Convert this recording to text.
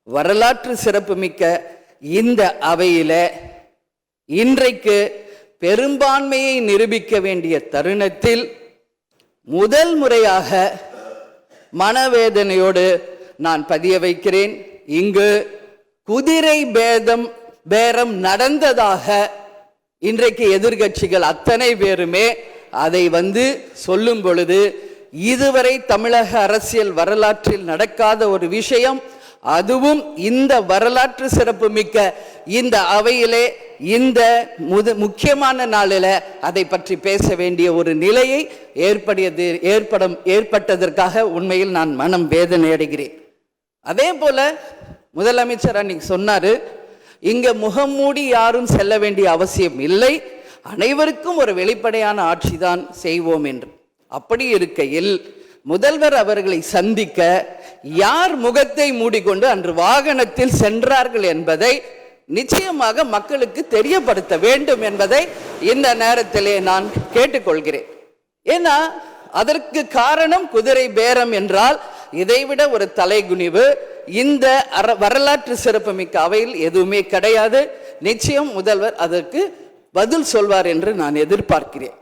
வரலாற்று சிறப்புமிக்க இந்த அவையில இன்றைக்கு பெரும்பான்மையை நிரூபிக்க வேண்டிய தருணத்தில் முதல் முறையாக மனவேதனையோடு நான் பதிய வைக்கிறேன். இங்கு குதிரை பேரம் நடந்ததாக இன்றைக்கு எதிர்கட்சிகள் அத்தனை பேருமே அதை சொல்லும் பொழுது, இதுவரை தமிழக அரசியல் வரலாற்றில் நடக்காத ஒரு விஷயம், அதுவும் இந்த வரலாற்று சிறப்பு மிக்க இந்த அவையிலே இந்த முக்கியமான நாளில் அதை பற்றி பேச வேண்டிய ஒரு நிலையை ஏற்பட்டதற்காக உண்மையில் நான் மனம் வேதனை அடைகிறேன். அதே போல முதலமைச்சர் அன்னைக்கு சொன்னாரு, இங்க முகம் மூடி யாரும் செல்ல வேண்டிய அவசியம் இல்லை, அனைவருக்கும் ஒரு வெளிப்படையான ஆட்சி தான் செய்வோம் என்று. அப்படி இருக்கையில் முதல்வர் அவர்களை சந்திக்க யார் முகத்தை மூடிக்கொண்டு அன்று வாகனத்தில் சென்றார்கள் என்பதை நிச்சயமாக மக்களுக்கு தெரியப்படுத்த வேண்டும் என்பதை இந்த நேரத்திலே நான் கேட்டுக்கொள்கிறேன். ஏன்னா அதற்கு காரணம் குதிரை பேரம் என்றால் இதைவிட ஒரு தலைகுனிவு இந்த வரலாற்று சிறப்புமிக்க அவையில் எதுவுமே கிடையாது. நிச்சயம் முதல்வர் அதற்கு பதில் சொல்வார் என்று நான் எதிர்பார்க்கிறேன்.